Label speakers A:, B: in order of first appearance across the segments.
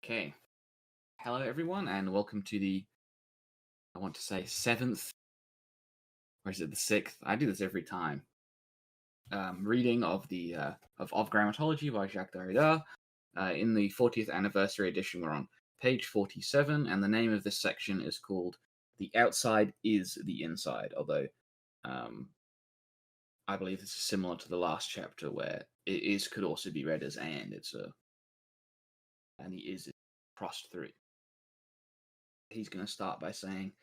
A: Okay. Hello, everyone, and welcome to I want to say, seventh, or is it the sixth? I do this every time. Reading of of Grammatology by Jacques Derrida. In the 40th anniversary edition, we're on page 47, and the name of this section is called "The Outside is the Inside." Although, um, I believe this is similar to the last chapter, where it is could also be read as "and." And the is crossed through. He's going to start by saying,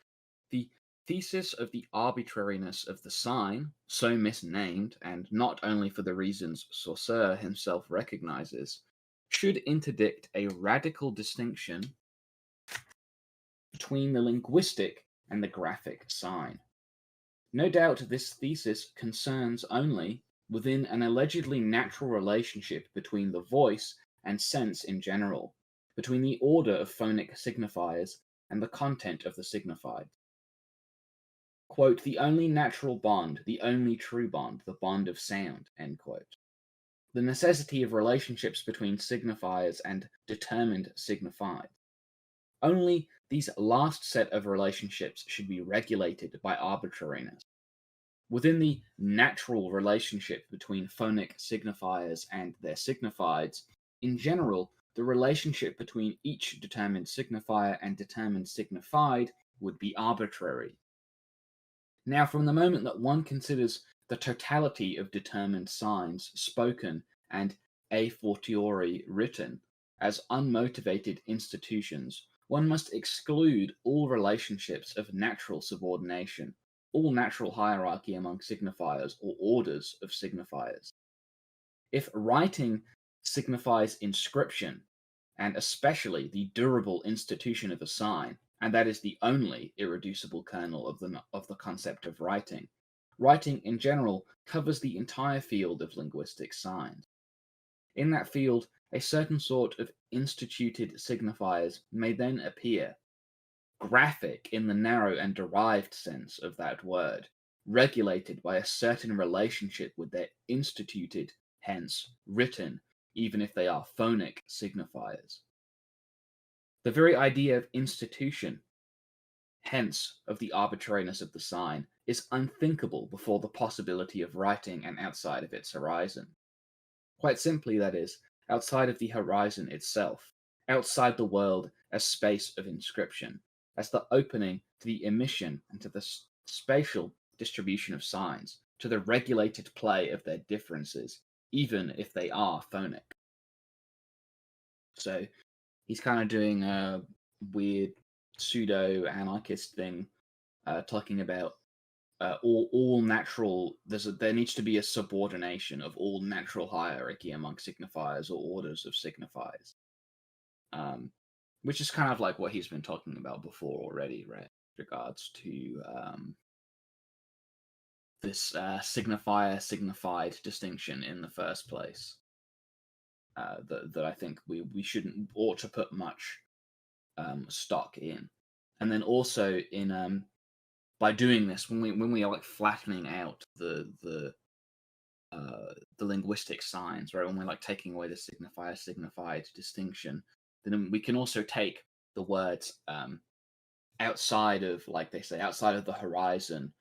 A: the thesis of the arbitrariness of the sign, so misnamed, and not only for the reasons Saussure himself recognizes, should interdict a radical distinction between the linguistic and the graphic sign. No doubt this thesis concerns only within an allegedly natural relationship between the voice and sense in general, between the order of phonic signifiers and the content of the signified. Quote, the only natural bond, the only true bond, the bond of sound, end quote. The necessity of relationships between signifiers and determined signified. Only these last set of relationships should be regulated by arbitrariness. Within the natural relationship between phonic signifiers and their signifieds, in general, the relationship between each determined signifier and determined signified would be arbitrary. Now, from the moment that one considers the totality of determined signs spoken and a fortiori written as unmotivated institutions, one must exclude all relationships of natural subordination, all natural hierarchy among signifiers or orders of signifiers. If writing signifies inscription, and especially the durable institution of a sign, and that is the only irreducible kernel of the concept of writing. Writing in general covers the entire field of linguistic signs. In that field, a certain sort of instituted signifiers may then appear, graphic in the narrow and derived sense of that word, regulated by a certain relationship with their instituted, hence written, even if they are phonic signifiers. The very idea of institution, hence of the arbitrariness of the sign, is unthinkable before the possibility of writing and outside of its horizon. Quite simply, that is, outside of the horizon itself, outside the world as space of inscription, as the opening to the emission and to the spatial distribution of signs, to the regulated play of their differences, even if they are phonic. So he's kind of doing a weird pseudo-anarchist thing, talking about all natural. There needs to be a subordination of all natural hierarchy among signifiers or orders of signifiers, which is kind of like what he's been talking about before already, right? Regards to this signifier signified distinction in the first place. That I think we shouldn't ought to put much stock in, and then also in by doing this, when we are like flattening out the linguistic signs, right? When we're like taking away the signifier signified distinction, then we can also take the words outside of, like they say, outside of the horizon,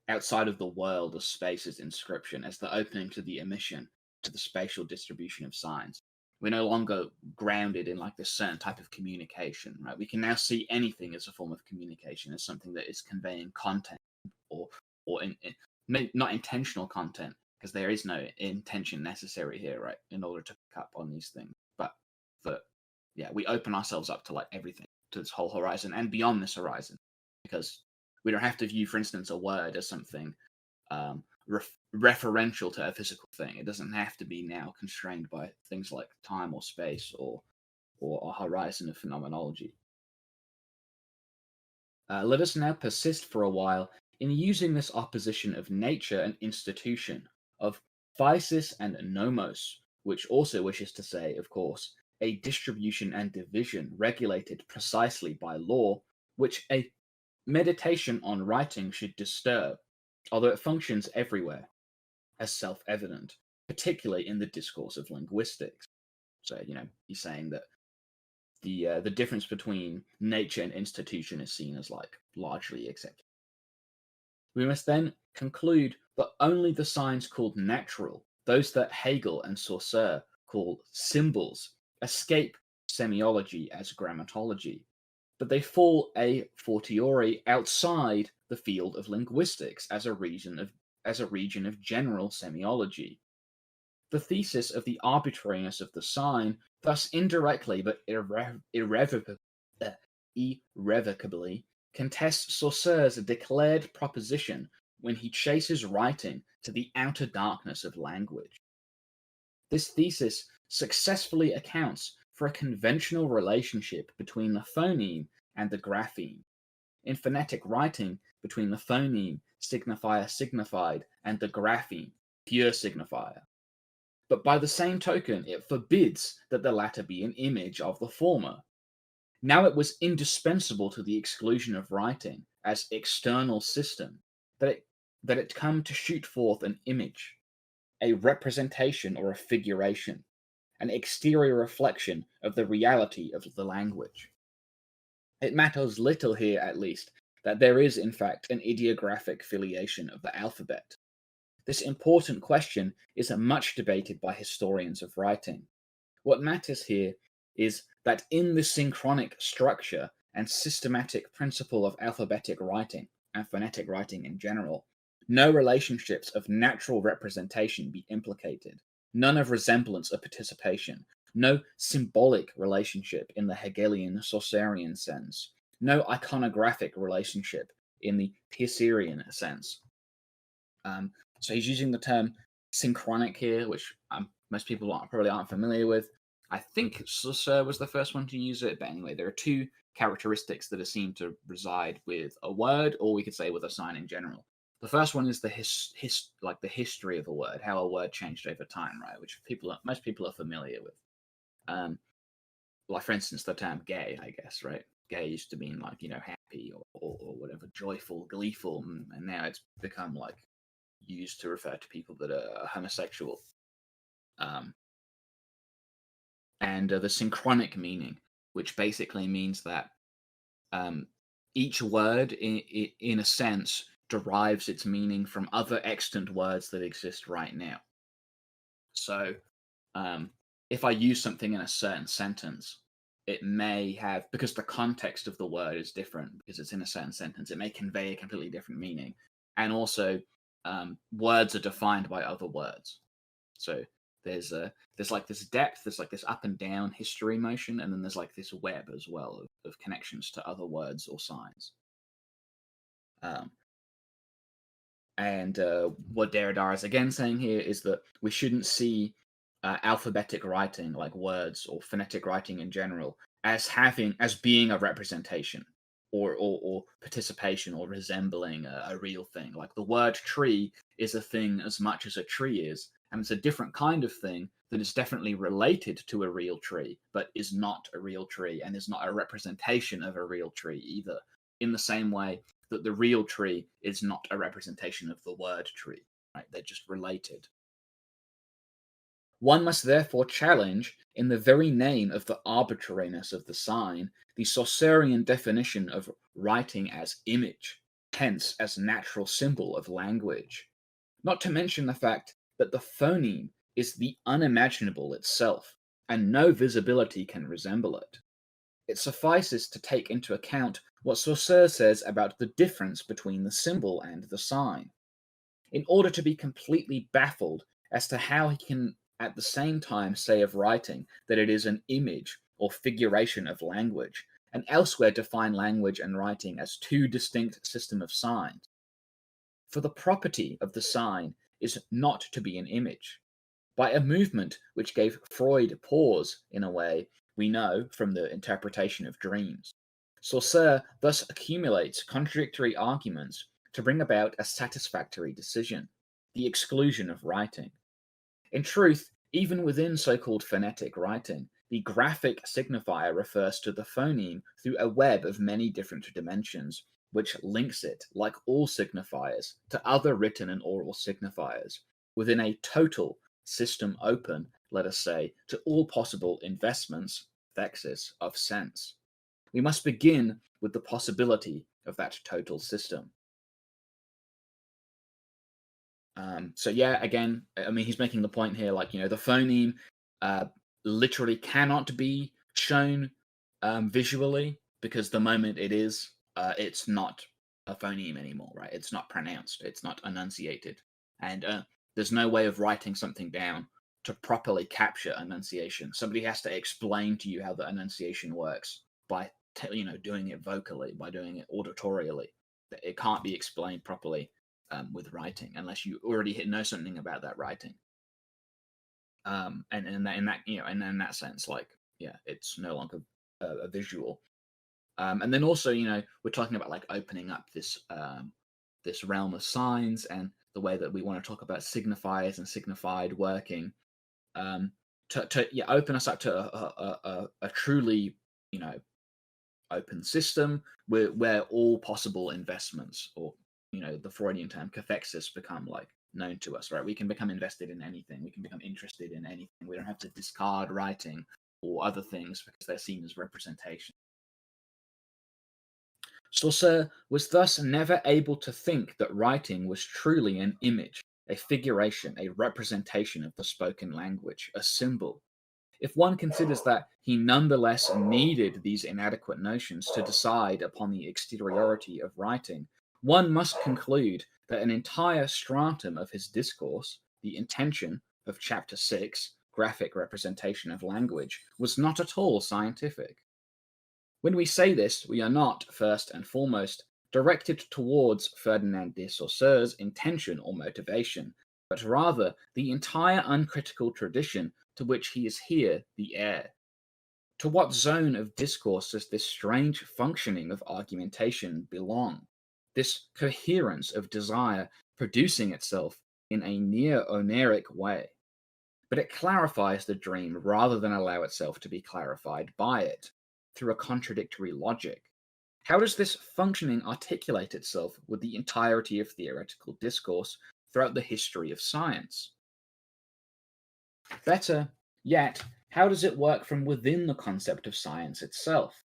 A: outside of the world of space as inscription, as the opening to the emission, to the spatial distribution of signs. We're no longer grounded in like this certain type of communication, right? We can now see anything as a form of communication, as something that is conveying content, or not intentional content, because there is no intention necessary here, right, in order to pick up on these things. But yeah, we open ourselves up to like everything, to this whole horizon and beyond this horizon, because we don't have to view, for instance, a word as something referential to a physical thing. It doesn't have to be now constrained by things like time or space or a horizon of phenomenology. Let us now persist for a while in using this opposition of nature and institution, of physis and nomos, which also wishes to say, of course, a distribution and division regulated precisely by law, which a meditation on writing should disturb, although it functions everywhere as self-evident, particularly in the discourse of linguistics. So, he's saying that the difference between nature and institution is seen as like largely accepted. We must then conclude that only the signs called natural, those that Hegel and Saussure call symbols, escape semiology as grammatology, but they fall a fortiori outside the field of linguistics as a region of general semiology. The thesis of the arbitrariness of the sign thus indirectly but irrevocably contests Saussure's declared proposition when he chases writing to the outer darkness of language. This thesis successfully accounts for a conventional relationship between the phoneme and the grapheme. In phonetic writing, between the phoneme, signifier signified, and the grapheme, pure signifier. But by the same token, it forbids that the latter be an image of the former. Now it was indispensable to the exclusion of writing as external system that it come to shoot forth an image, a representation or a figuration, an exterior reflection of the reality of the language. It matters little here, at least, that there is in fact an ideographic filiation of the alphabet. This important question is much debated by historians of writing. What matters here is that in the synchronic structure and systematic principle of alphabetic writing and phonetic writing in general, no relationships of natural representation be implicated, none of resemblance or participation, no symbolic relationship in the Hegelian Saussurean sense, no iconographic relationship in the Peircean sense. So he's using the term synchronic here, which most people probably aren't familiar with. I think Saussure was the first one to use it, but anyway, there are two characteristics that are seen to reside with a word, or we could say with a sign in general. The first one is the the history of a word, how a word changed over time, right? Which most people are familiar with. Like for instance, the term "gay," I guess, right? Gay used to mean like happy or whatever, joyful, gleeful, and now it's become like used to refer to people that are homosexual. And the synchronic meaning, which basically means that each word, in a sense, derives its meaning from other extant words that exist right now. So, if I use something in a certain sentence, it may have, because the context of the word is different, because it's in a certain sentence, it may convey a completely different meaning. And also, words are defined by other words. So there's like this depth, there's like this up and down history motion, and then there's like this web as well of connections to other words or signs. And what Derrida is again saying here is that we shouldn't see alphabetic writing, like words or phonetic writing in general, as being a representation or participation or resembling a real thing. Like the word tree is a thing as much as a tree is, and it's a different kind of thing that is definitely related to a real tree, but is not a real tree and is not a representation of a real tree either, in the same way that the real tree is not a representation of the word tree, right? They're just related. One must therefore challenge, in the very name of the arbitrariness of the sign, the Saussurean definition of writing as image, hence as natural symbol of language. Not to mention the fact that the phoneme is the unimaginable itself, and no visibility can resemble it. It suffices to take into account what Saussure says about the difference between the symbol and the sign. In order to be completely baffled as to how he can at the same time say of writing that it is an image or figuration of language, and elsewhere define language and writing as two distinct systems of signs. For the property of the sign is not to be an image. By a movement which gave Freud pause, in a way, we know from the interpretation of dreams. Saussure thus accumulates contradictory arguments to bring about a satisfactory decision, the exclusion of writing. In truth, even within so-called phonetic writing, the graphic signifier refers to the phoneme through a web of many different dimensions, which links it, like all signifiers, to other written and oral signifiers, within a total system open, let us say, to all possible investments, cathexis of sense. We must begin with the possibility of that total system. So yeah, again, I mean, he's making the point here, like, the phoneme uh, literally cannot be shown visually, because the moment it is, it's not a phoneme anymore, right? It's not pronounced, it's not enunciated, and there's no way of writing something down to properly capture enunciation. Somebody has to explain to you how the enunciation works by doing it vocally, by doing it auditorially. It can't be explained properly with writing unless you already know something about that writing. And in that sense, like, yeah, it's no longer a visual. And then also, we're talking about like opening up this realm of signs, and the way that we want to talk about signifiers and signified working, to open us up to a truly, open system where all possible investments, or the Freudian term cathexis, become like known to us, right? We can become invested in anything. We can become interested in anything. We don't have to discard writing or other things because they're seen as representation. Saussure was thus never able to think that writing was truly an image, a figuration, a representation of the spoken language, a symbol. If one considers that he nonetheless needed these inadequate notions to decide upon the exteriority of writing, one must conclude that an entire stratum of his discourse, the intention of chapter 6, graphic representation of language, was not at all scientific. When we say this, we are not, first and foremost, directed towards Ferdinand de Saussure's intention or motivation, but rather the entire uncritical tradition to which he is here the heir. To what zone of discourse does this strange functioning of argumentation belong? This coherence of desire producing itself in a near-oneric way. But it clarifies the dream rather than allow itself to be clarified by it, through a contradictory logic. How does this functioning articulate itself with the entirety of theoretical discourse throughout the history of science? Better yet, how does it work from within the concept of science itself?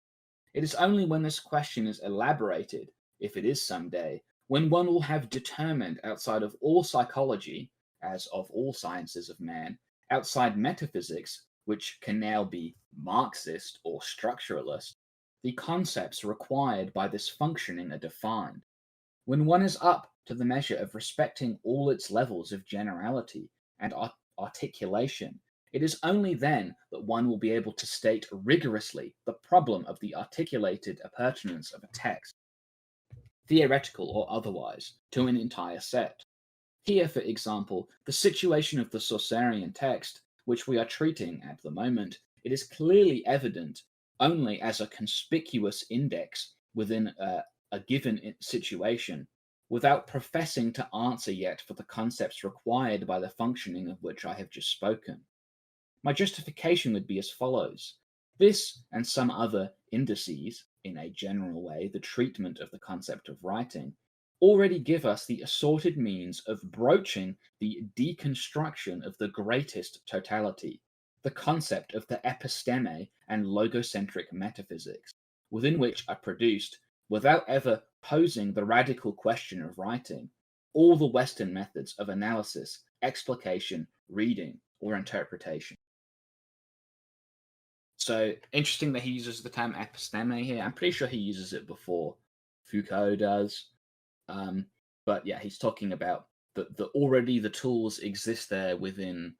A: It is only when this question is elaborated, if it is someday, when one will have determined outside of all psychology, as of all sciences of man, outside metaphysics, which can now be Marxist or structuralist, the concepts required by this functioning are defined. When one is up to the measure of respecting all its levels of generality and articulation, it is only then that one will be able to state rigorously the problem of the articulated appurtenance of a text, theoretical or otherwise, to an entire set. Here, for example, the situation of the Saussurean text, which we are treating at the moment, it is clearly evident only as a conspicuous index within a given situation, without professing to answer yet for the concepts required by the functioning of which I have just spoken. My justification would be as follows. This and some other indices, in a general way, the treatment of the concept of writing, already give us the assorted means of broaching the deconstruction of the greatest totality, the concept of the episteme and logocentric metaphysics, within which are produced, without ever posing the radical question of writing, all the Western methods of analysis, explication, reading, or interpretation. So interesting that he uses the term episteme here. I'm pretty sure he uses it before Foucault does. But yeah, he's talking about the already the tools exist there within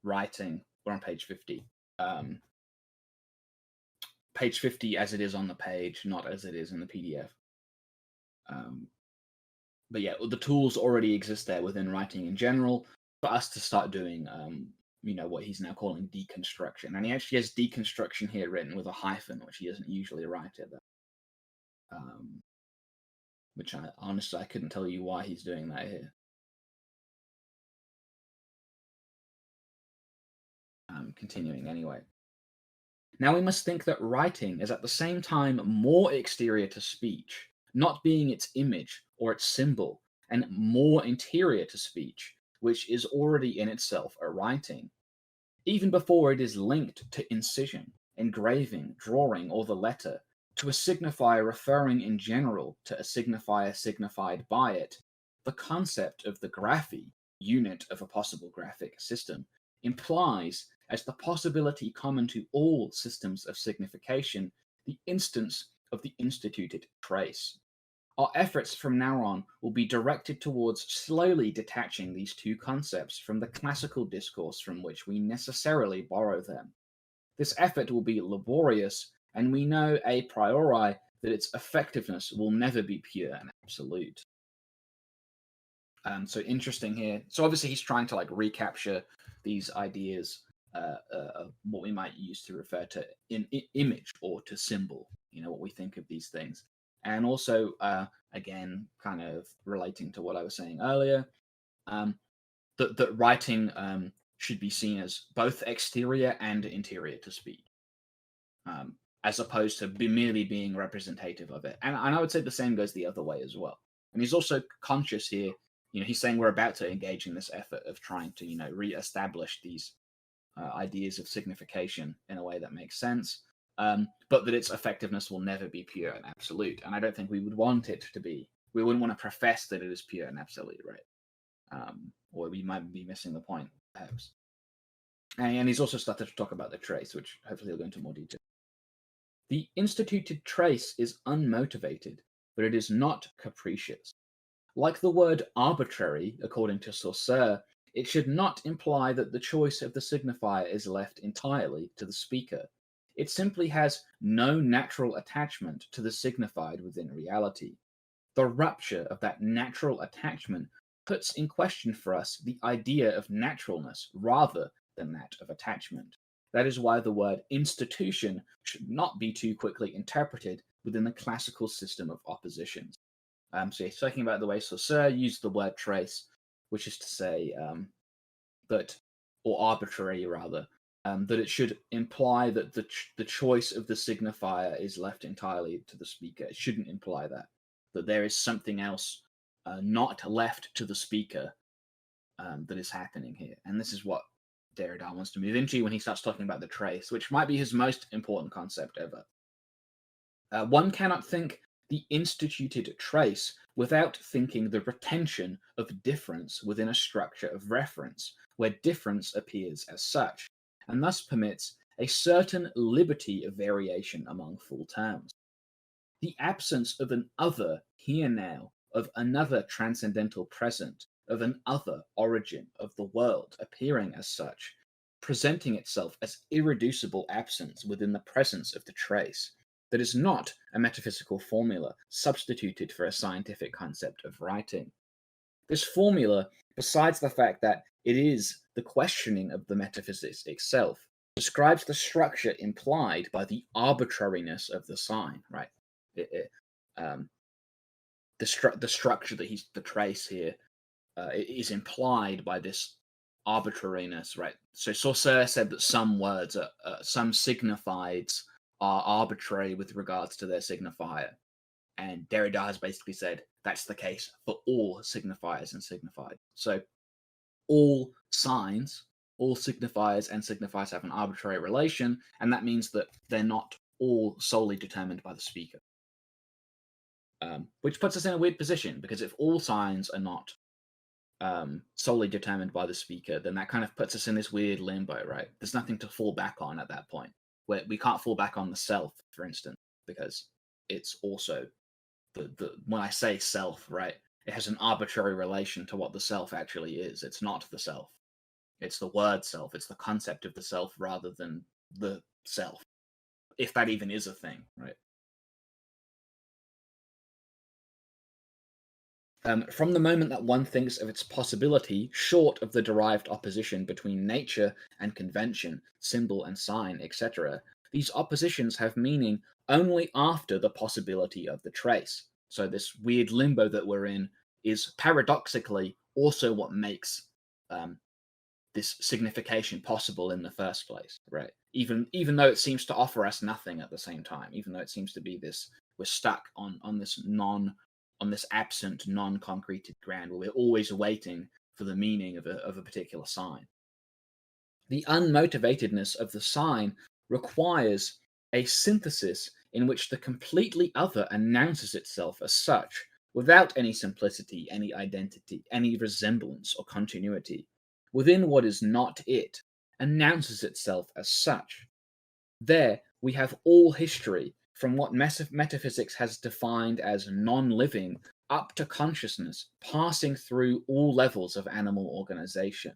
A: writing. We're on page 50. Page 50 as it is on the page, not as it is in the PDF. But yeah, the tools already exist there within writing in general for us to start doing, what he's now calling deconstruction. And he actually has deconstruction here written with a hyphen, which he doesn't usually write it. Which I honestly I couldn't tell you why he's doing that here. Continuing anyway. Now we must think that writing is at the same time more exterior to speech, not being its image or its symbol, and more interior to speech, which is already in itself a writing, even before it is linked to incision. engraving, drawing, or the letter, to a signifier referring in general to a signifier signified by it, the concept of the graphy, unit of a possible graphic system, implies, as the possibility common to all systems of signification, the instance of the instituted trace. Our efforts from now on will be directed towards slowly detaching these two concepts from the classical discourse from which we necessarily borrow them. This effort will be laborious, and we know a priori that its effectiveness will never be pure and absolute. So interesting here. So obviously he's trying to like recapture these ideas of what we might use to refer to in image or to symbol. You know what we think of these things, and also again, kind of relating to what I was saying earlier, that writing should be seen as both exterior and interior to speech, as opposed to merely being representative of it. And I would say the same goes the other way as well. And he's also conscious here. You know, he's saying we're about to engage in this effort of trying to, you know, re-establish these ideas of signification in a way that makes sense, but that its effectiveness will never be pure and absolute. And I don't think we would want it to be. We wouldn't want to profess that it is pure and absolute, right? Or we might be missing the point, perhaps. And he's also started to talk about the trace, which hopefully he'll go into more detail. The instituted trace is unmotivated, but it is not capricious. Like the word arbitrary, according to Saussure, it should not imply that the choice of the signifier is left entirely to the speaker. It simply has no natural attachment to the signified within reality. The rupture of that natural attachment puts in question for us the idea of naturalness rather than that of attachment. That is why the word institution should not be too quickly interpreted within the classical system of oppositions. So he's talking about the way Saussure used the word trace, which is to say that, or arbitrary rather, that it should imply that the choice of the signifier is left entirely to the speaker. It shouldn't imply that there is something else not left to the speaker that is happening here. And this is what Derrida wants to move into when he starts talking about the trace, which might be his most important concept ever. One cannot think the instituted trace without thinking the retention of difference within a structure of reference, where difference appears as such, and thus permits a certain liberty of variation among full terms. The absence of an other here now, of another transcendental present, of an other origin of the world appearing as such, presenting itself as irreducible absence within the presence of the trace, that is not a metaphysical formula substituted for a scientific concept of writing. This formula, besides the fact that it is the questioning of the metaphysics itself, describes the structure implied by the arbitrariness of the sign, right? The structure that the trace here is implied by this arbitrariness, right? So Saussure said that some words, some signifieds are arbitrary with regards to their signifier. And Derrida has basically said that's the case for all signifiers and signified. So all signs, all signifiers and signifiers have an arbitrary relation, and that means that they're not all solely determined by the speaker. Which puts us in a weird position, because if all signs are not solely determined by the speaker, then that kind of puts us in this weird limbo, right? There's nothing to fall back on at that point. Where we can't fall back on the self, for instance, because it's also when I say self, right, it has an arbitrary relation to what the self actually is. It's not the self. It's the word self. It's the concept of the self rather than the self, if that even is a thing, right? From the moment that one thinks of its possibility, short of the derived opposition between nature and convention, symbol and sign, etc., these oppositions have meaning only after the possibility of the trace. So this weird limbo that we're in is paradoxically also what makes this signification possible in the first place, right? Even though it seems to offer us nothing at the same time, even though it seems to be this, we're stuck on this absent, non-concreted ground where we're always waiting for the meaning of a particular sign. The unmotivatedness of the sign requires a synthesis in which the completely other announces itself as such, without any simplicity, any identity, any resemblance or continuity, within what is not it, announces itself as such. There we have all history, from what metaphysics has defined as non-living up to consciousness, passing through all levels of animal organization.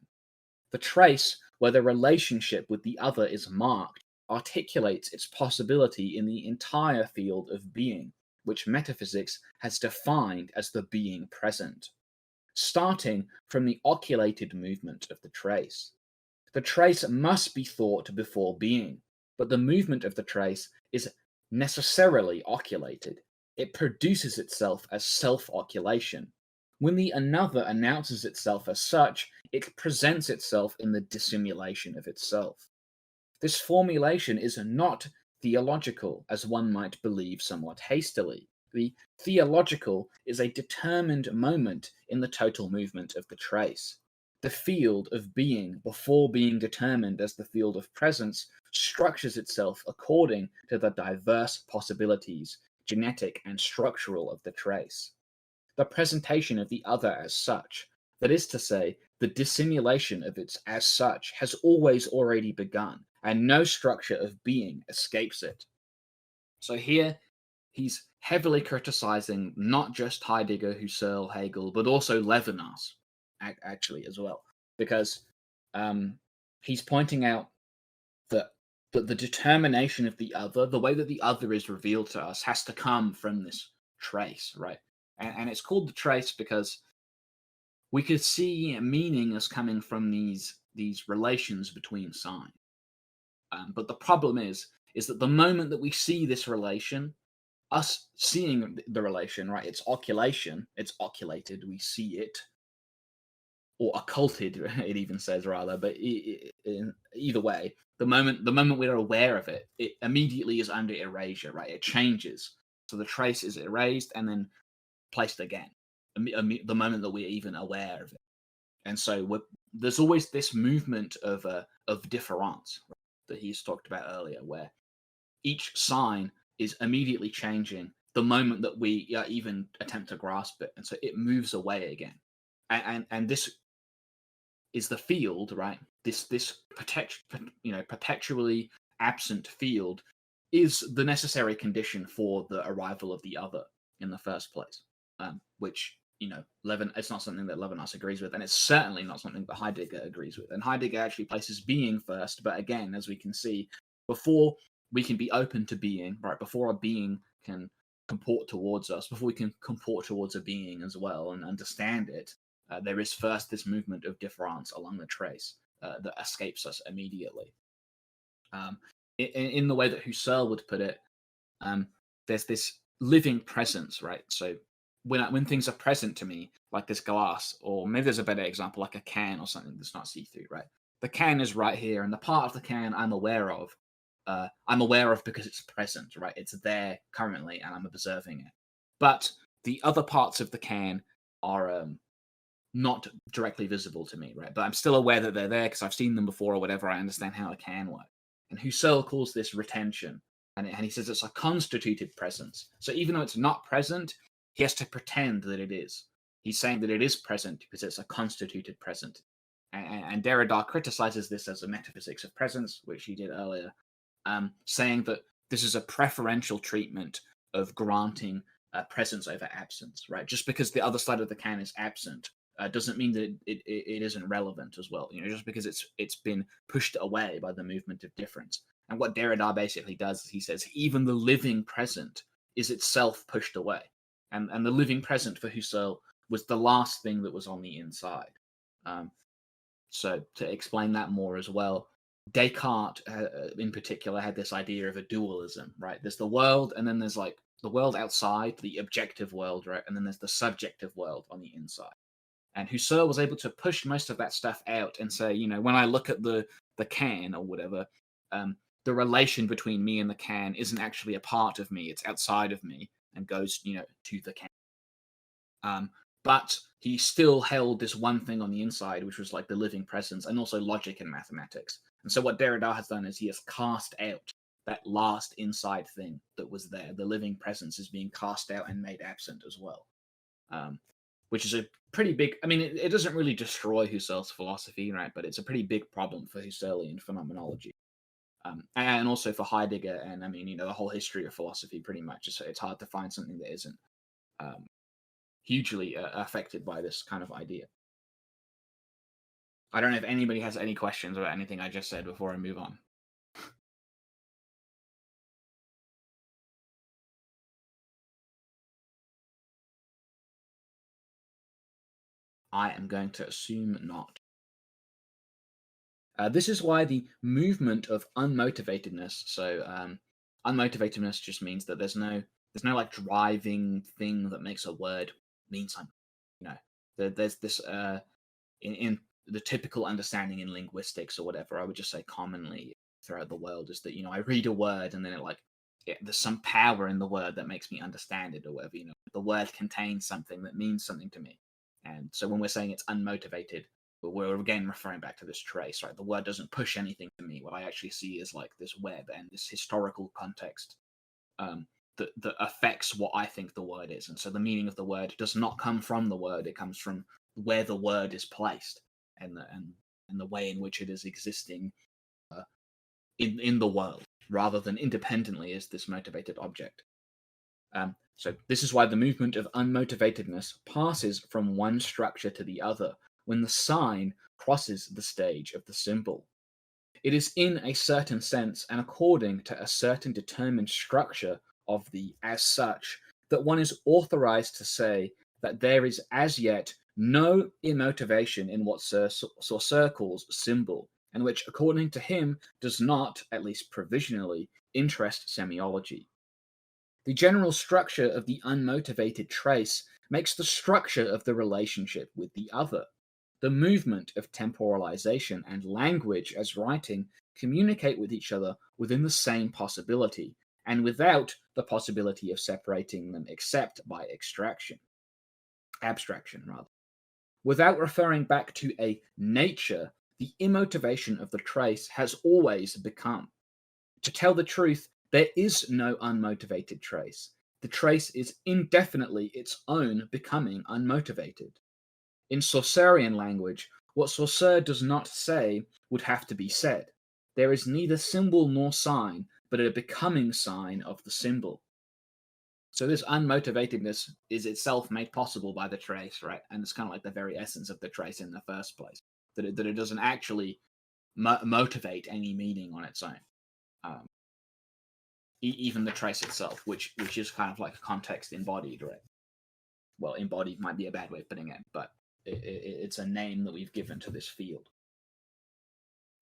A: The trace, where the relationship with the other is marked, articulates its possibility in the entire field of being, which metaphysics has defined as the being present, starting from the oculated movement of the trace. The trace must be thought before being, but the movement of the trace is necessarily oculated. It produces itself as self-oculation. When the another announces itself as such, it presents itself in the dissimulation of itself. This formulation is not theological, as one might believe somewhat hastily. The theological is a determined moment in the total movement of the trace. The field of being, before being determined as the field of presence, structures itself according to the diverse possibilities, genetic and structural, of the trace. The presentation of the other as such, that is to say, the dissimulation of its as such, has always already begun, and no structure of being escapes it. So here he's heavily criticizing not just Heidegger, Husserl, Hegel, but also Levinas, actually, as well, because he's pointing out that the determination of the other, the way that the other is revealed to us, has to come from this trace, right? And it's called the trace because we could see meaning as coming from these relations between signs. But the problem is that the moment that we see this relation, us seeing the relation, right? It's oculation, it's oculated, we see it, or occulted, it even says rather. But in either way, the moment we're aware of it, it immediately is under erasure, right? It changes. So the trace is erased and then placed again the moment that we're even aware of it. And so there's always this movement of difference, right, that he's talked about earlier, where each sign is immediately changing the moment that we even attempt to grasp it, and so it moves away again. And this is the field, right? This perpetually absent field is the necessary condition for the arrival of the other in the first place, which it's not something that Levinas agrees with, and it's certainly not something that Heidegger agrees with. And Heidegger actually places being first, but again, as we can see, before we can be open to being, right, before a being can comport towards us, before we can comport towards a being as well and understand it, there is first this movement of difference along the trace that escapes us immediately. In the way that Husserl would put it, there's this living presence, right? So when things are present to me, like this glass, or maybe there's a better example, like a can or something that's not see-through, right? The can is right here, and the part of the can I'm aware of because it's present, right? It's there currently, and I'm observing it. But the other parts of the can are not directly visible to me, right? But I'm still aware that they're there because I've seen them before or whatever. I understand how a can works. And Husserl calls this retention, and he says it's a constituted presence. So even though it's not present, he has to pretend that it is. He's saying that it is present because it's a constituted present. And Derrida criticizes this as a metaphysics of presence, which he did earlier, saying that this is a preferential treatment of granting presence over absence, right? Just because the other side of the can is absent doesn't mean that it isn't relevant as well. Just because it's been pushed away by the movement of difference. And what Derrida basically does is he says even the living present is itself pushed away, and the living present for Husserl was the last thing that was on the inside. So to explain that more as well, Descartes, in particular, had this idea of a dualism, right? There's the world, and then there's like the world outside, the objective world, right? And then there's the subjective world on the inside. And Husserl was able to push most of that stuff out and say, when I look at the can or whatever, the relation between me and the can isn't actually a part of me; it's outside of me and goes, to the can. But he still held this one thing on the inside, which was like the living presence, and also logic and mathematics. And so what Derrida has done is he has cast out that last inside thing that was there. The living presence is being cast out and made absent as well, um, which is a pretty big. I mean, it doesn't really destroy Husserl's philosophy, right? But it's a pretty big problem for Husserlian phenomenology, and also for Heidegger. And I mean, the whole history of philosophy, pretty much. It's hard to find something that isn't um, hugely affected by this kind of idea. I don't know if anybody has any questions about anything I just said before I move on. I am going to assume not. This is why the movement of unmotivatedness. So unmotivatedness just means that there's no like driving thing that makes a word mean something. There's this in the typical understanding in linguistics or whatever. I would just say commonly throughout the world is that I read a word and then there's some power in the word that makes me understand it or whatever. The word contains something that means something to me, and so when we're saying it's unmotivated, but we're again referring back to this trace, right? The word doesn't push anything to me. What I actually see is like this web and this historical context um, that affects what I think the word is. And so the meaning of the word does not come from the word; it comes from where the word is placed and the way in which it is existing uh, in the world, rather than independently as this motivated object. So this is why the movement of unmotivatedness passes from one structure to the other when the sign crosses the stage of the symbol. It is in a certain sense and according to a certain determined structure of the as such that one is authorized to say that there is as yet no immotivation in what Saussure calls symbol, and which, according to him, does not, at least provisionally, interest semiology. The general structure of the unmotivated trace makes the structure of the relationship with the other. The movement of temporalization and language as writing communicate with each other within the same possibility, and without the possibility of separating them except by abstraction rather. Without referring back to a nature, the immotivation of the trace has always become. To tell the truth, there is no unmotivated trace. The trace is indefinitely its own becoming unmotivated. In Saussurean language, what Saussure does not say would have to be said. There is neither symbol nor sign, but a becoming sign of the symbol. So this unmotivatedness is itself made possible by the trace, right? And it's kind of like the very essence of the trace in the first place, that it doesn't actually motivate any meaning on its own. Um, even the trace itself, which is kind of like a context embodied, right? Well, embodied might be a bad way of putting it, but it's a name that we've given to this field.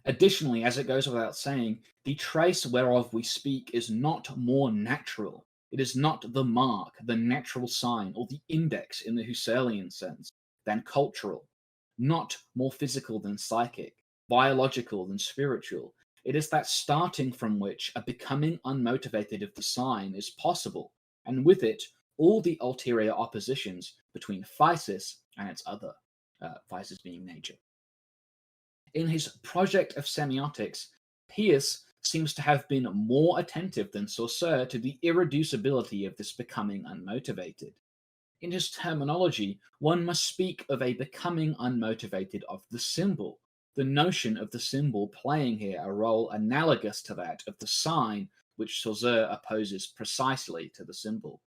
A: Additionally, as it goes without saying, the trace whereof we speak is not more natural. It is not the mark, the natural sign, or the index in the Husserlian sense, than cultural, not more physical than psychic, biological than spiritual. It is that starting from which a becoming unmotivated of the sign is possible, and with it all the ulterior oppositions between physis and its other, physis being nature. In his project of semiotics, Peirce seems to have been more attentive than Saussure to the irreducibility of this becoming unmotivated. In his terminology, one must speak of a becoming unmotivated of the symbol, the notion of the symbol playing here a role analogous to that of the sign which Saussure opposes precisely to the symbol.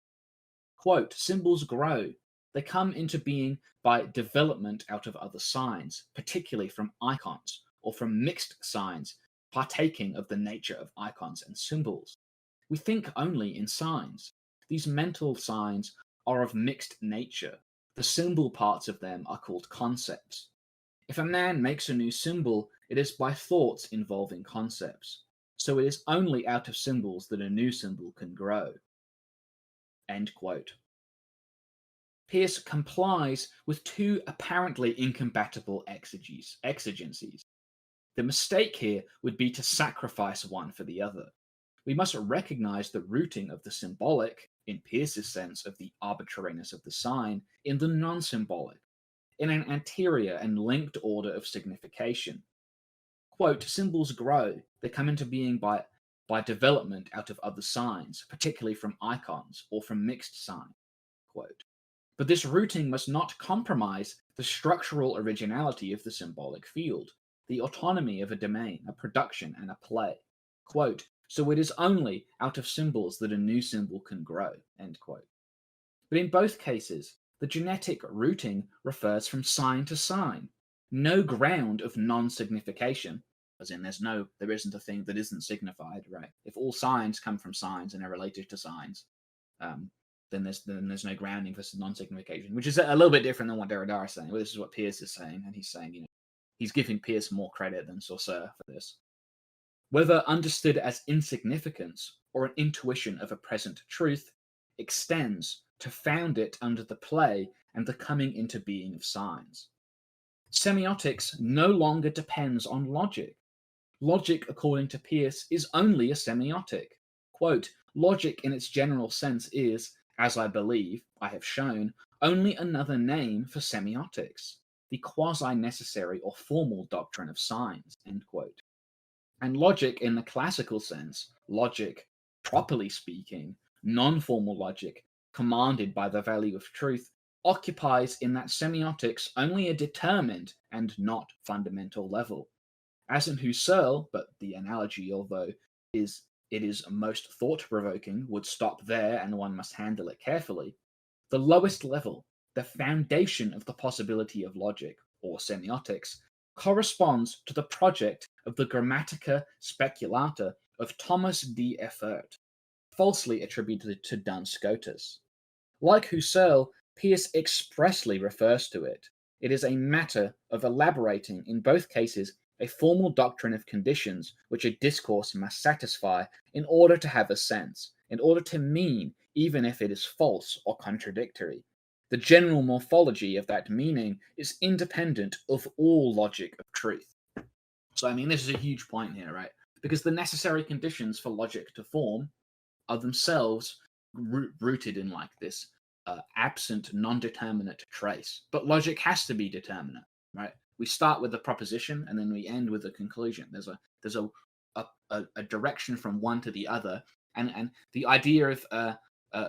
A: Quote, symbols grow. They come into being by development out of other signs, particularly from icons, or from mixed signs, partaking of the nature of icons and symbols. We think only in signs. These mental signs are of mixed nature. The symbol parts of them are called concepts. If a man makes a new symbol, it is by thoughts involving concepts. So it is only out of symbols that a new symbol can grow. End quote. Peirce complies with two apparently incompatible exigencies. The mistake here would be to sacrifice one for the other. We must recognize the rooting of the symbolic, in Peirce's sense of the arbitrariness of the sign, in the non-symbolic, in an anterior and linked order of signification. quote, symbols grow. They come into being by development out of other signs, particularly from icons or from mixed signs, quote. But this routing must not compromise the structural originality of the symbolic field, the autonomy of a domain, a production, and a play. Quote, so it is only out of symbols that a new symbol can grow, end quote. But in both cases, the genetic routing refers from sign to sign. No ground of non-signification, as in there isn't a thing that isn't signified, right? If all signs come from signs and are related to signs, then there's no grounding for non-signification, which is a little bit different than what Derrida is saying. Well, this is what Peirce is saying, and he's saying, he's giving Peirce more credit than Saussure for this. Whether understood as insignificance or an intuition of a present truth, extends to found it under the play and the coming into being of signs. Semiotics no longer depends on logic. Logic, according to Peirce, is only a semiotic. Quote, logic in its general sense is, as I believe, I have shown, only another name for semiotics, the quasi-necessary or formal doctrine of signs, end quote. And logic in the classical sense, logic, properly speaking, non-formal logic, commanded by the value of truth, occupies in that semiotics only a determined and not fundamental level. As in Husserl, but the analogy, although it is most thought-provoking, would stop there and one must handle it carefully, the lowest level, the foundation of the possibility of logic, or semiotics, corresponds to the project of the Grammatica Speculata of Thomas D. Effert, falsely attributed to Duns Scotus. Like Husserl, Peirce expressly refers to it. It is a matter of elaborating, in both cases, a formal doctrine of conditions which a discourse must satisfy in order to have a sense, in order to mean, even if it is false or contradictory. The general morphology of that meaning is independent of all logic of truth. So, I mean, this is a huge point here, right? Because the necessary conditions for logic to form are themselves rooted in like this absent, non-determinate trace. But logic has to be determinate, right? We start with a proposition and then we end with a conclusion. There's a direction from one to the other, and the idea of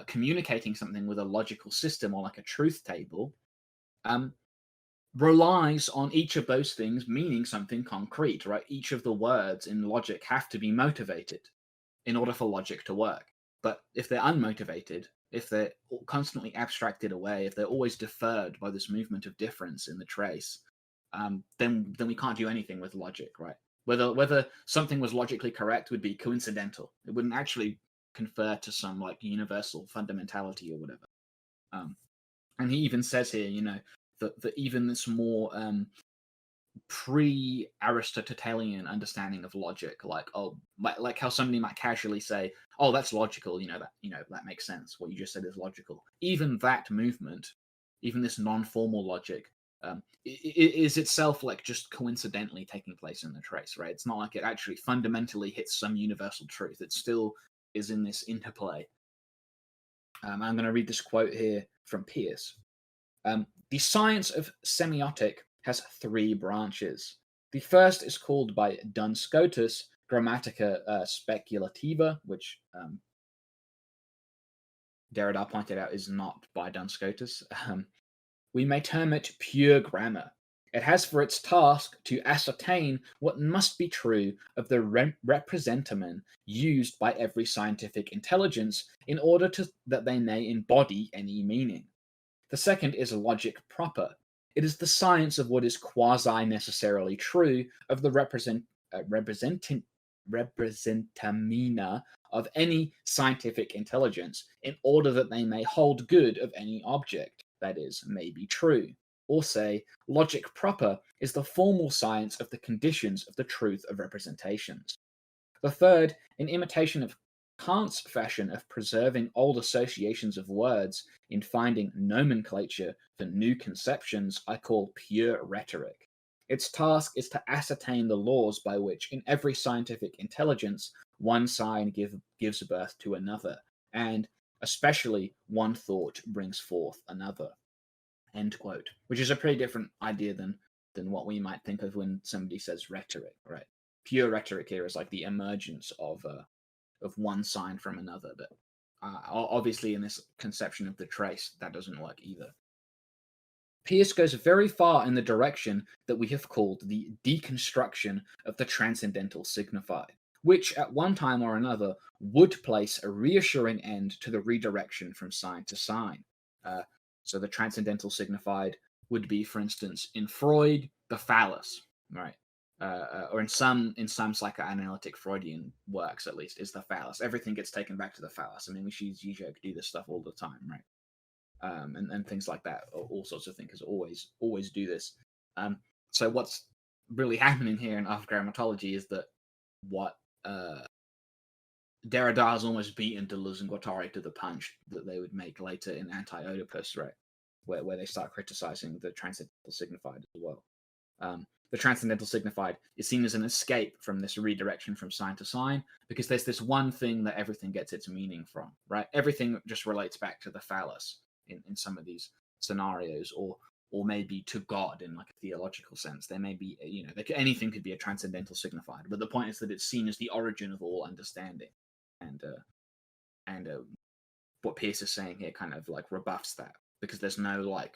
A: communicating something with a logical system or like a truth table relies on each of those things meaning something concrete, right? Each of the words in logic have to be motivated in order for logic to work. But if they're unmotivated, if they're constantly abstracted away, if they're always deferred by this movement of difference in the trace, then we can't do anything with logic, right? Whether something was logically correct would be coincidental. It wouldn't actually confer to some like universal fundamentality or whatever. And he even says here, that even this more pre-Aristotelian understanding of logic, like how somebody might casually say, "Oh, that's logical," that makes sense. What you just said is logical. Even that movement, even this non-formal logic, is itself like just coincidentally taking place in the trace, right? It's not like it actually fundamentally hits some universal truth. It still is in this interplay. I'm going to read this quote here from Peirce. The science of semiotic has three branches. The first is called by Duns Scotus Grammatica Speculativa, which Derrida pointed out is not by Duns Scotus. We may term it pure grammar. It has for its task to ascertain what must be true of the representamen used by every scientific intelligence in order that they may embody any meaning. The second is logic proper. It is the science of what is quasi-necessarily true of the representamina of any scientific intelligence in order that they may hold good of any object, that is, may be true. Or say, logic proper is the formal science of the conditions of the truth of representations. The third, in imitation of Kant's fashion of preserving old associations of words in finding nomenclature for new conceptions, I call pure rhetoric. Its task is to ascertain the laws by which, in every scientific intelligence, one sign gives birth to another, and especially one thought brings forth another. End quote. Which is a pretty different idea than what we might think of when somebody says rhetoric, right? pure rhetoric here is like the emergence of one sign from another. But obviously, in this conception of the trace, that doesn't work either. Peirce goes very far in the direction that we have called the deconstruction of the transcendental signified, which at one time or another would place a reassuring end to the redirection from sign to sign. So the transcendental signified would be, for instance, in Freud, the phallus, right? Or in some psychoanalytic Freudian works, at least, is the phallus. Everything gets taken back to the phallus. I mean, we see Zizek do this stuff all the time, right? And things like that. All sorts of thinkers always do this. So what's really happening here in After Grammatology is that what Derrida has almost beaten Deleuze and Guattari to the punch that they would make later in Anti-Oedipus, right? Where they start criticizing the transcendental signified as well. The transcendental signified is seen as an escape from this redirection from sign to sign, because there's this one thing that everything gets its meaning from, right? Everything just relates back to the phallus in some of these scenarios, or maybe to God in like a theological sense. There may be, anything could be a transcendental signified, but the point is that it's seen as the origin of all understanding, and what Peirce is saying here kind of like rebuffs that, because there's no like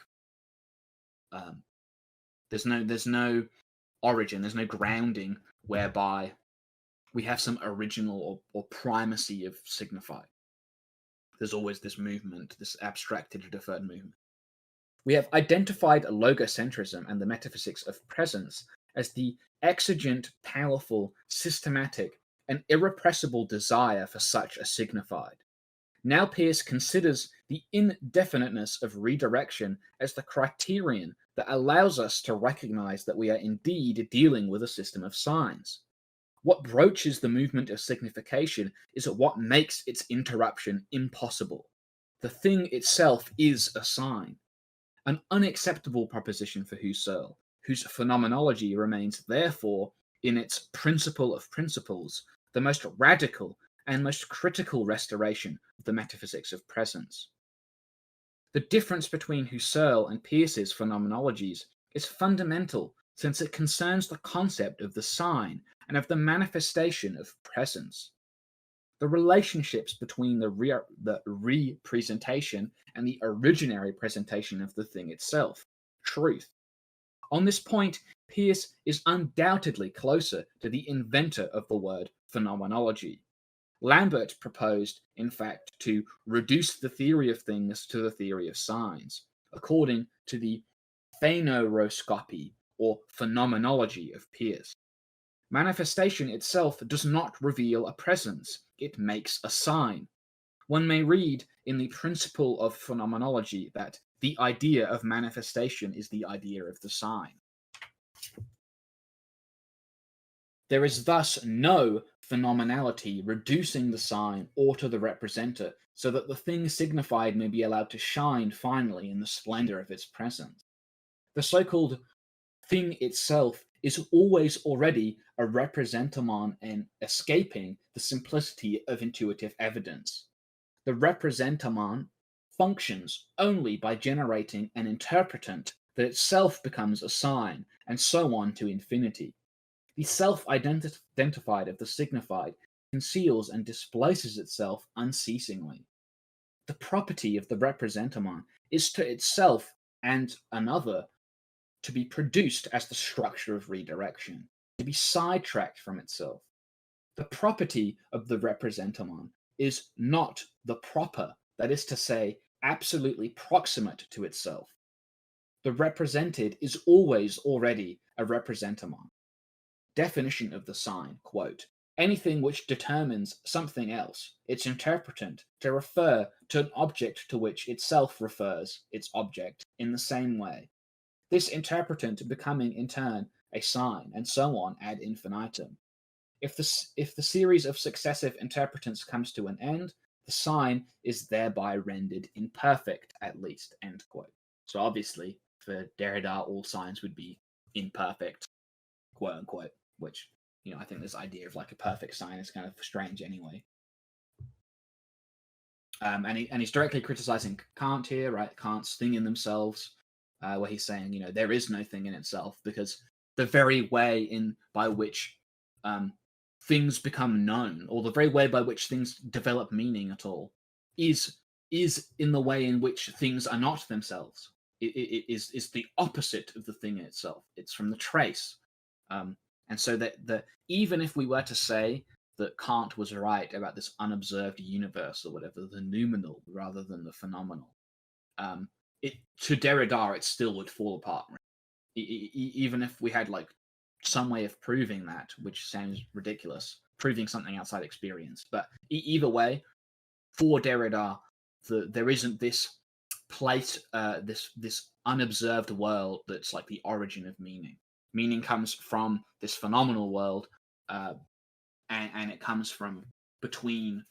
A: there's no origin, there's no grounding whereby we have some original or primacy of signified. There's always this movement, this abstracted, deferred movement. We have identified logocentrism and the metaphysics of presence as the exigent, powerful, systematic, and irrepressible desire for such a signified. Now Peirce considers the indefiniteness of redirection as the criterion that allows us to recognize that we are indeed dealing with a system of signs. What broaches the movement of signification is what makes its interruption impossible. The thing itself is a sign, an unacceptable proposition for Husserl, whose phenomenology remains therefore, in its principle of principles, the most radical and most critical restoration of the metaphysics of presence. The difference between Husserl and Peirce's phenomenologies is fundamental, since it concerns the concept of the sign and of the manifestation of presence. The relationships between the representation and the originary presentation of the thing itself, truth. On this point, Peirce is undoubtedly closer to the inventor of the word phenomenology. Lambert proposed, in fact, to reduce the theory of things to the theory of signs, according to the phaneroscopy, or phenomenology of Peirce. Manifestation itself does not reveal a presence, it makes a sign. One may read in the principle of phenomenology that the idea of manifestation is the idea of the sign. There is thus no phenomenality reducing the sign or to the representer, so that the thing signified may be allowed to shine finally in the splendor of its presence. The so-called thing itself is always already a representamon and escaping the simplicity of intuitive evidence. The representamon functions only by generating an interpretant that itself becomes a sign, and so on to infinity. The self-identified of the signified conceals and displaces itself unceasingly. The property of the representamon is to itself and another to be produced as the structure of redirection, to be sidetracked from itself. The property of the representamon is not the proper, that is to say, absolutely proximate to itself. The represented is always already a representamon. Definition of the sign, quote, anything which determines something else, its interpretant, to refer to an object to which itself refers its object in the same way. This interpretant becoming in turn a sign, and so on ad infinitum. If the series of successive interpretants comes to an end, the sign is thereby rendered imperfect, at least, end quote. So obviously, for Derrida, all signs would be imperfect, quote unquote, which, I think this idea of like a perfect sign is kind of strange anyway. And he's directly criticizing Kant here, right? Kant's thing in themselves, where he's saying, there is no thing in itself, because the very way by which things become known, or the very way by which things develop meaning at all, is in the way in which things are not themselves. It is the opposite of the thing itself. It's from the trace, and so that even if we were to say that Kant was right about this unobserved universe or whatever, the noumenal rather than the phenomenal, um, it to Derrida it still would fall apart. Even if we had like some way of proving that, which sounds ridiculous, proving something outside experience. But either way, for Derrida, there isn't this place, this unobserved world that's like the origin of meaning. Meaning comes from this phenomenal world, uh, and it comes from between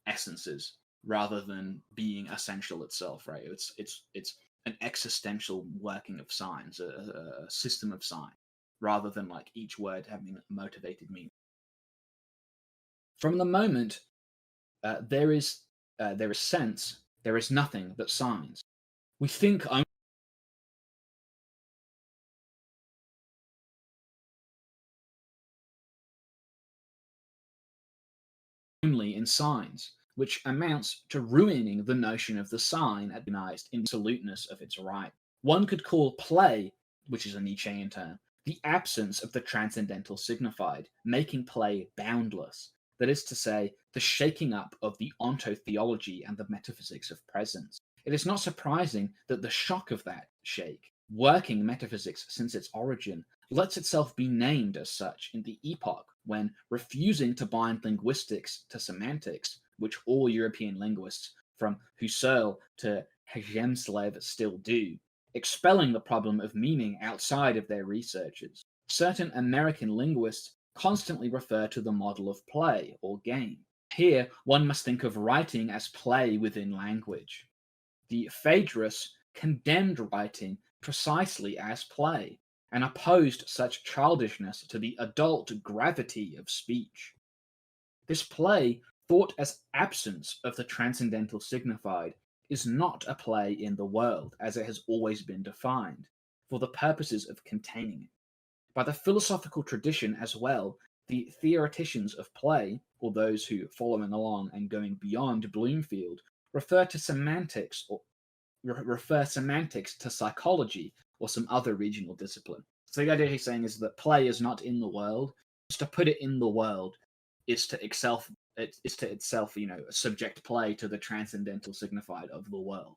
A: essences rather than being essential itself. Right? It's an existential working of signs, a system of signs, rather than like each word having a motivated meaning. From the moment there is sense, there is nothing but signs. We think only in signs, which amounts to ruining the notion of the sign recognized in the absoluteness of its right. One could call play, which is a Nietzschean term, the absence of the transcendental signified, making play boundless. That is to say, the shaking up of the ontotheology and the metaphysics of presence. It is not surprising that the shock of that shake, working metaphysics since its origin, lets itself be named as such in the epoch when, refusing to bind linguistics to semantics, which all European linguists, from Husserl to Hegenslev, still do, expelling the problem of meaning outside of their researches, certain American linguists constantly refer to the model of play or game. Here, one must think of writing as play within language. The Phaedrus condemned writing precisely as play, and opposed such childishness to the adult gravity of speech. This play, thought as absence of the transcendental signified, is not a play in the world, as it has always been defined, for the purposes of containing it. By the philosophical tradition as well, the theoreticians of play, or those who, following along and going beyond Bloomfield, refer to semantics or refer semantics to psychology or some other regional discipline. So the idea he's saying is that play is not in the world. Just to put it in the world is to itself, subject play to the transcendental signified of the world.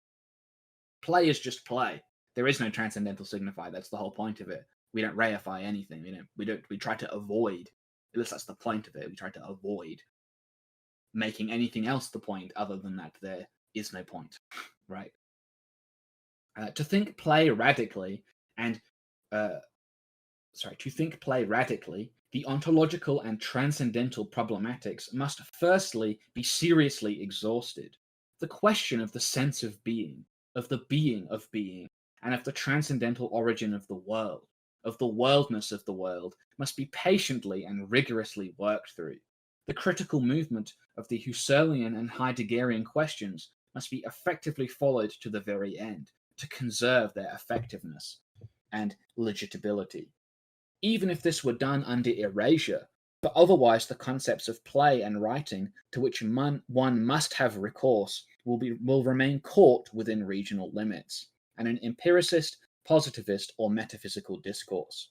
A: Play is just play. There is no transcendental signified. That's the whole point of it. We don't reify anything. We try to avoid. At least that's the point of it. We try to avoid making anything else the point other than that there is no point, right? To think play radically and to think play radically, the ontological and transcendental problematics must firstly be seriously exhausted. The question of the sense of being, and of the transcendental origin of the worldness of the world, must be patiently and rigorously worked through. The critical movement of the Husserlian and Heideggerian questions must be effectively followed to the very end, to conserve their effectiveness and legitibility. Even if this were done under erasure, for otherwise the concepts of play and writing to which one must have recourse will remain caught within regional limits, and an empiricist, positivist, or metaphysical discourse.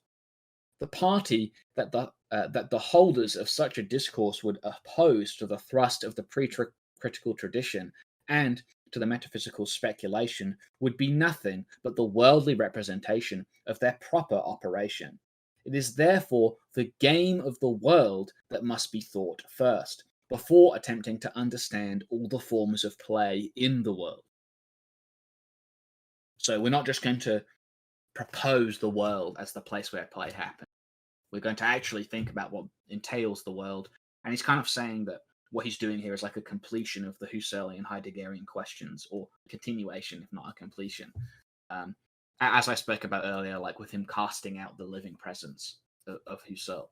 A: The party that the holders of such a discourse would oppose to the thrust of the pre-critical tradition and to the metaphysical speculation would be nothing but the worldly representation of their proper operation. It is therefore the game of the world that must be thought first, before attempting to understand all the forms of play in the world. So we're not just going to propose the world as the place where play happens. We're going to actually think about what entails the world. And he's kind of saying that what he's doing here is like a completion of the Husserlian Heideggerian questions, or continuation, if not a completion. As I spoke about earlier, like with him casting out the living presence of Husserl.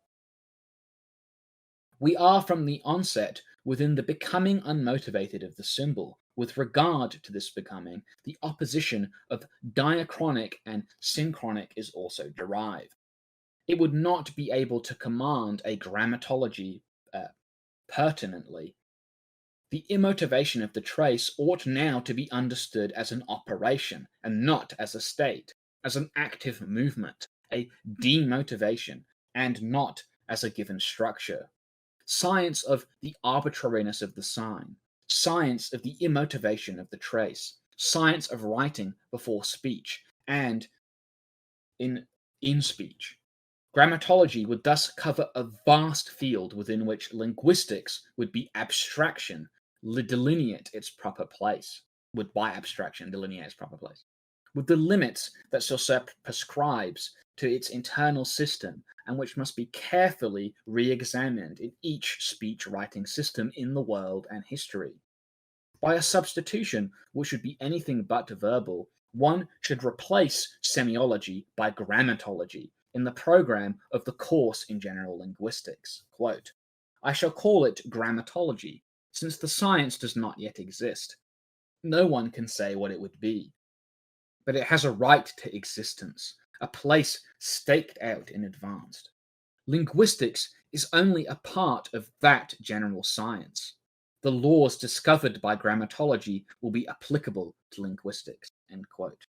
A: We are from the onset within the becoming unmotivated of the symbol. With regard to this becoming, the opposition of diachronic and synchronic is also derived. It would not be able to command a grammatology uh, pertinently. The immotivation of the trace ought now to be understood as an operation, and not as a state, as an active movement, a demotivation, and not as a given structure. Science of the arbitrariness of the sign, science of the immotivation of the trace, science of writing before speech, and in speech. Grammatology would thus cover a vast field within which linguistics would be abstraction, delineate its proper place, would by abstraction delineate its proper place, with the limits that Saussure prescribes to its internal system and which must be carefully re-examined in each speech-writing system in the world and history. By a substitution which should be anything but verbal, one should replace semiology by grammatology in the program of the course in general linguistics. Quote, I shall call it grammatology, since the science does not yet exist. No one can say what it would be, but it has a right to existence, a place staked out in advance. Linguistics is only a part of that general science. The laws discovered by grammatology will be applicable to linguistics, end quote.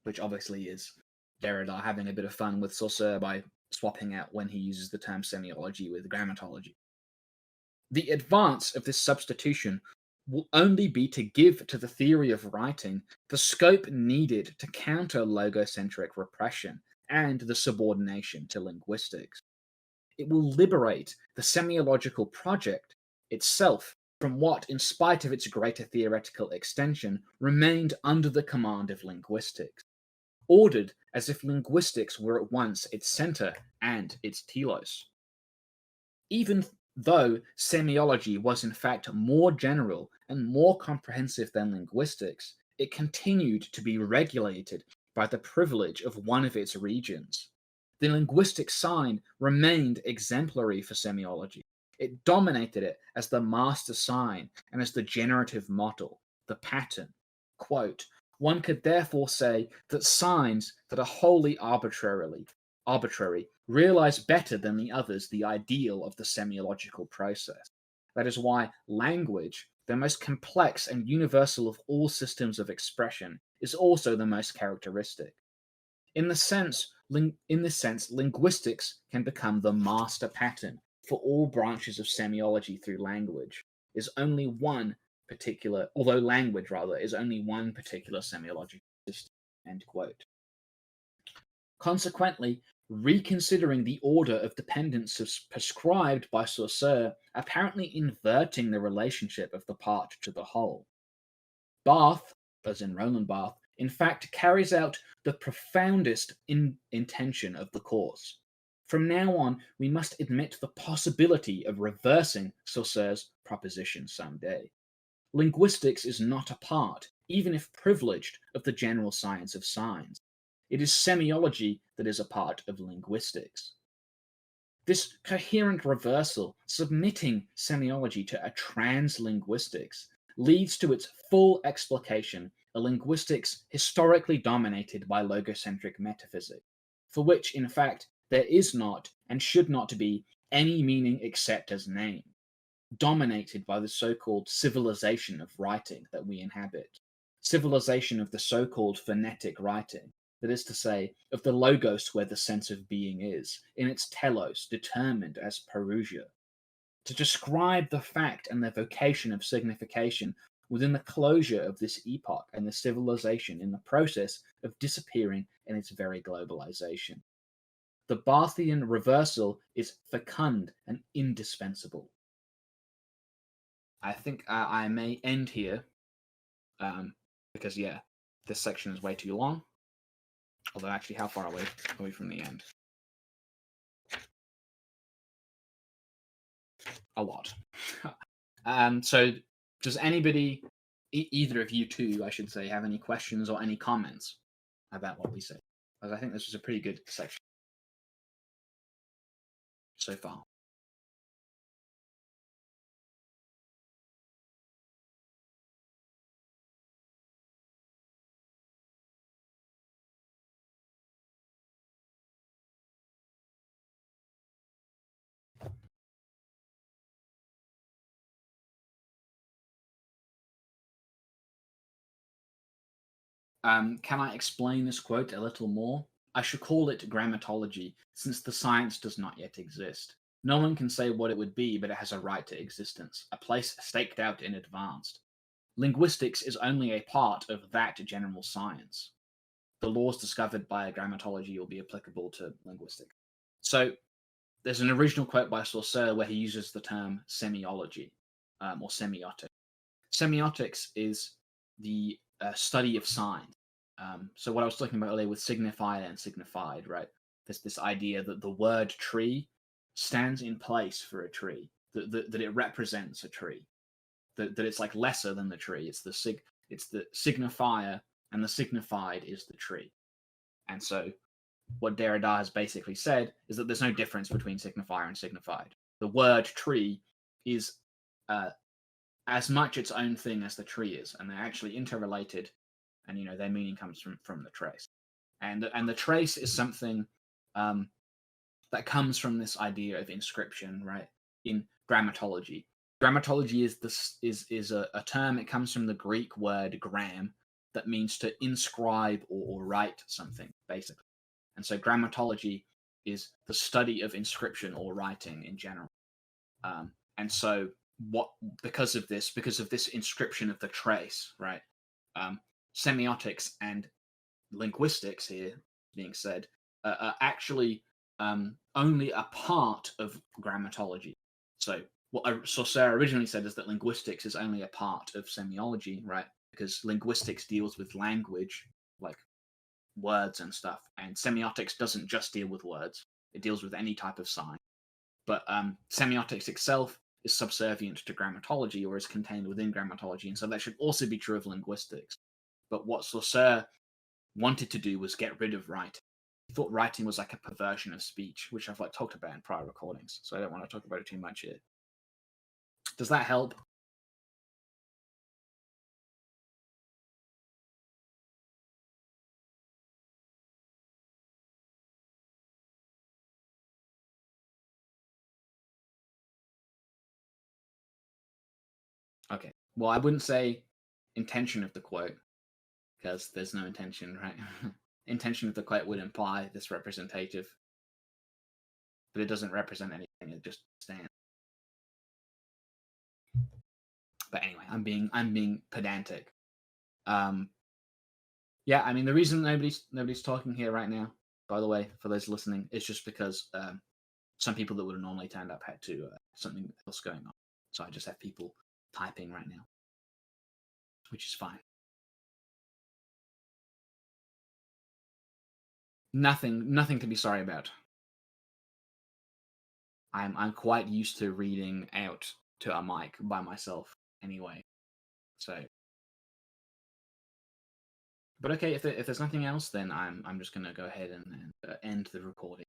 A: Which obviously is Derrida having a bit of fun with Saussure by swapping out when he uses the term semiology with grammatology. The advance of this substitution will only be to give to the theory of writing the scope needed to counter logocentric repression and the subordination to linguistics. It will liberate the semiological project itself from what, in spite of its greater theoretical extension, remained under the command of linguistics, ordered as if linguistics were at once its center and its telos. Even though semiology was in fact more general and more comprehensive than linguistics, it continued to be regulated by the privilege of one of its regions. The linguistic sign remained exemplary for semiology. It dominated it as the master sign and as the generative model, the pattern. Quote, one could therefore say that signs that are wholly arbitrary realize better than the others the ideal of the semiological process. That is why language, the most complex and universal of all systems of expression, is also the most characteristic. In this sense, linguistics can become the master pattern for all branches of semiology through language. Is only one particular, although language rather is only one particular semiological system. End quote. Consequently, reconsidering the order of dependence prescribed by Saussure, apparently inverting the relationship of the part to the whole. Barthes, as in Roland Barthes, in fact carries out the profoundest intention of the course. From now on, we must admit the possibility of reversing Saussure's proposition someday. Linguistics is not a part, even if privileged, of the general science of signs. It is semiology that is a part of linguistics. This coherent reversal, submitting semiology to a translinguistics, leads to its full explication, a linguistics historically dominated by logocentric metaphysics, for which, in fact, there is not and should not be any meaning except as name, dominated by the so-called civilization of writing that we inhabit, civilization of the so-called phonetic writing, that is to say, of the logos where the sense of being is, in its telos, determined as parousia. To describe the fact and the vocation of signification within the closure of this epoch and the civilization in the process of disappearing in its very globalization. The Barthian reversal is fecund and indispensable. I think I may end here because, yeah, this section is way too long. Although, actually, how far away are we from the end? A lot. So, does anybody, either of you two, I should say, have any questions or any comments about what we said? Because I think this was a pretty good section so far. Can I explain this quote a little more? I should call it grammatology, since the science does not yet exist. No one can say what it would be, but it has a right to existence, a place staked out in advance. Linguistics is only a part of that general science. The laws discovered by grammatology will be applicable to linguistics. So there's an original quote by Saussure where he uses the term semiology or semiotics. Semiotics is the study of signs. So what I was talking about earlier with signifier and signified, right? There's this idea that the word tree stands in place for a tree, that it represents a tree, that it's like lesser than the tree. It's the signifier, and the signified is the tree. And so what Derrida has basically said is that there's no difference between signifier and signified. The word tree is as much its own thing as the tree is, and they're actually interrelated, and their meaning comes from the trace. And the trace is something that comes from this idea of inscription, right? In grammatology, grammatology is a term. It comes from the Greek word gram, that means to inscribe or write something, basically. And so grammatology is the study of inscription or writing in general. And so because of this inscription of the trace, right? Semiotics and linguistics here being said are actually only a part of grammatology. So what Saussure originally said is that linguistics is only a part of semiology, right? Because linguistics deals with language, like words and stuff, and semiotics doesn't just deal with words; it deals with any type of sign. But semiotics itself is subservient to grammatology, or is contained within grammatology, and so that should also be true of linguistics. But what Saussure wanted to do was get rid of writing. He thought writing was like a perversion of speech, which I've talked about in prior recordings, so I don't want to talk about it too much here. Does that help? Okay. Well, I wouldn't say intention of the quote, because there's no intention, right? Intention of the quote would imply this representative, but it doesn't represent anything. It just stands. But anyway, I'm being pedantic. Yeah, I mean the reason nobody's talking here right now, by the way, for those listening, is just because some people that would have normally turned up had to something else going on. So I just have people typing right now, which is fine. Nothing to be sorry about. I'm quite used to reading out to a mic by myself anyway. So, but okay, if there's nothing else, then I'm just gonna go ahead and end the recording.